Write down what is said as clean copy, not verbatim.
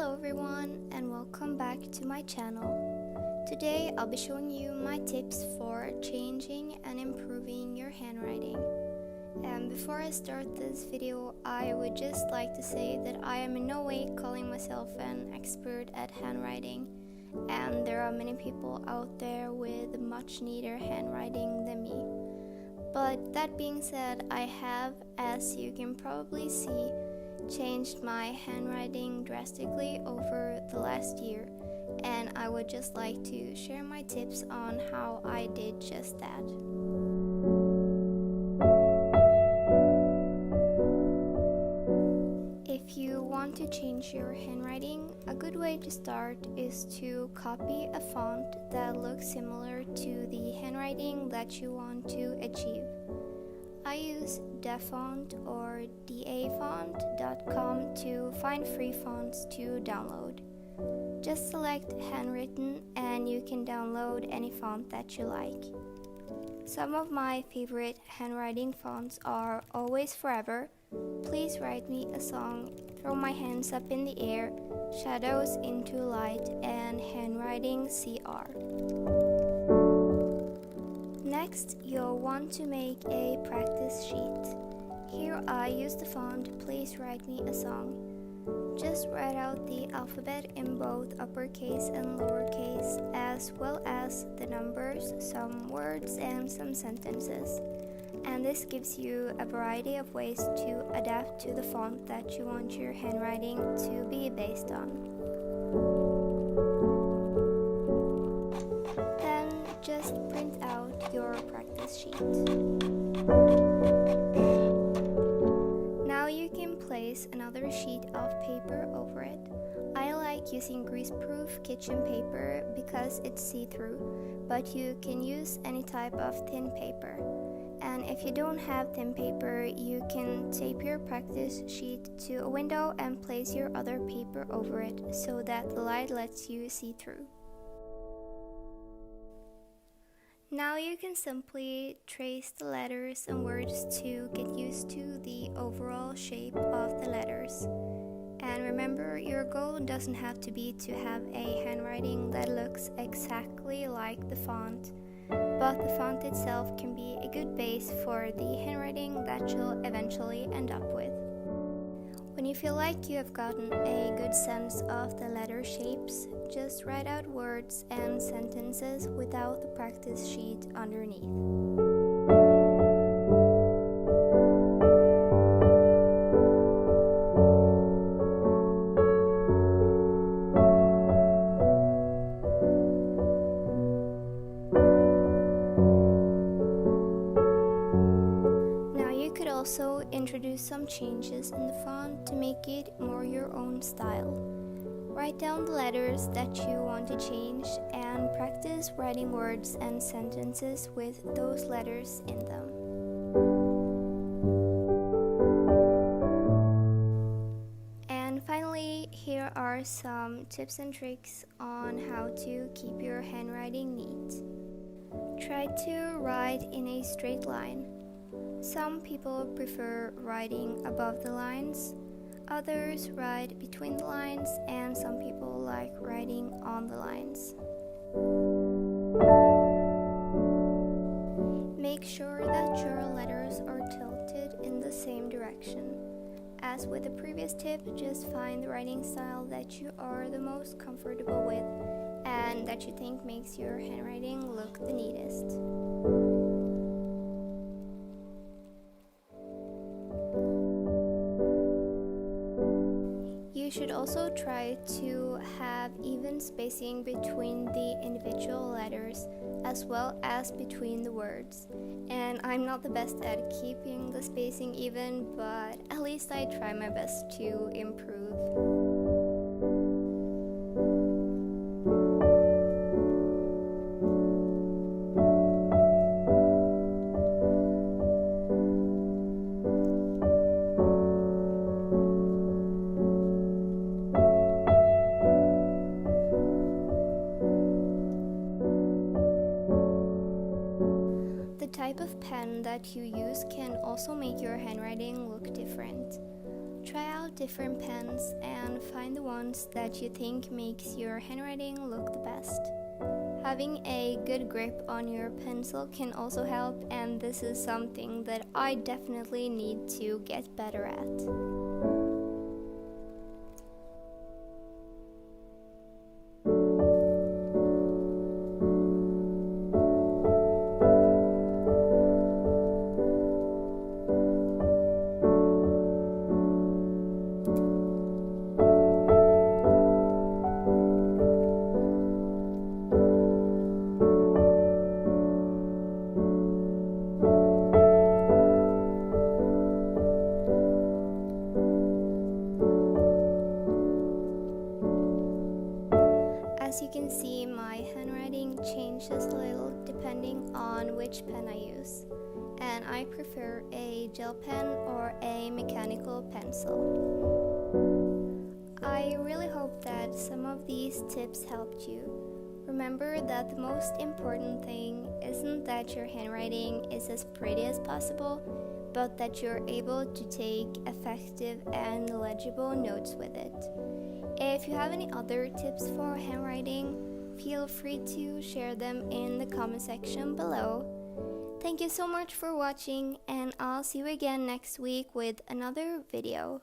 Hello everyone and welcome back to my channel. Today I'll be showing you my tips for changing and improving your handwriting. And before I start this video, I would just like to say that I am in no way calling myself an expert at handwriting, and there are many people out there with much neater handwriting than me. But that being said, I have, as you can probably see, changed my handwriting drastically over the last year, and I would just like to share my tips on how I did just that. If you want to change your handwriting, a good way to start is to copy a font that looks similar to the handwriting that you want to achieve. I use dafont or dafont.com to find free fonts to download. Just select handwritten and you can download any font that you like. Some of my favorite handwriting fonts are Always Forever, Please Write Me a Song, Throw My Hands Up in the Air, Shadows into Light, and Handwriting CR. Next, you'll want to make a practice sheet. Here I use the font Please Write Me a Song. Just write out the alphabet in both uppercase and lowercase, as well as the numbers, some words, and some sentences. And this gives you a variety of ways to adapt to the font that you want your handwriting to be based on. Then just print out your practice sheet. Now you can place another sheet of paper over it. I like using greaseproof kitchen paper because it's see-through, but you can use any type of thin paper. And if you don't have thin paper, you can tape your practice sheet to a window and place your other paper over it so that the light lets you see through. Now you can simply trace the letters and words to get used to the overall shape of the letters. And remember, your goal doesn't have to be to have a handwriting that looks exactly like the font, but the font itself can be a good base for the handwriting that you'll eventually end up with. When you feel like you have gotten a good sense of the letter shapes, just write out words and sentences without the practice sheet underneath. Also introduce some changes in the font to make it more your own style. Write down the letters that you want to change and practice writing words and sentences with those letters in them. And finally, here are some tips and tricks on how to keep your handwriting neat. Try to write in a straight line. Some people prefer writing above the lines, others write between the lines, and some people like writing on the lines. Make sure that your letters are tilted in the same direction. As with the previous tip, just find the writing style that you are the most comfortable with and that you think makes your handwriting look the neatest. You should also try to have even spacing between the individual letters as well as between the words. And I'm not the best at keeping the spacing even, but at least I try my best to improve. The type of pen that you use can also make your handwriting look different. Try out out different pens and find the ones that you think makes your handwriting look the best. Having a good grip on your pencil can also help, and this is something that I definitely need to get better at. As you can see, my handwriting changes a little depending on which pen I use, and I prefer a gel pen or a mechanical pencil. I really hope that some of these tips helped you. Remember that the most important thing isn't that your handwriting is as pretty as possible, but that you're able to take effective and legible notes with it. If you have any other tips for handwriting, feel free to share them in the comment section below. Thank you so much for watching, and I'll see you again next week with another video.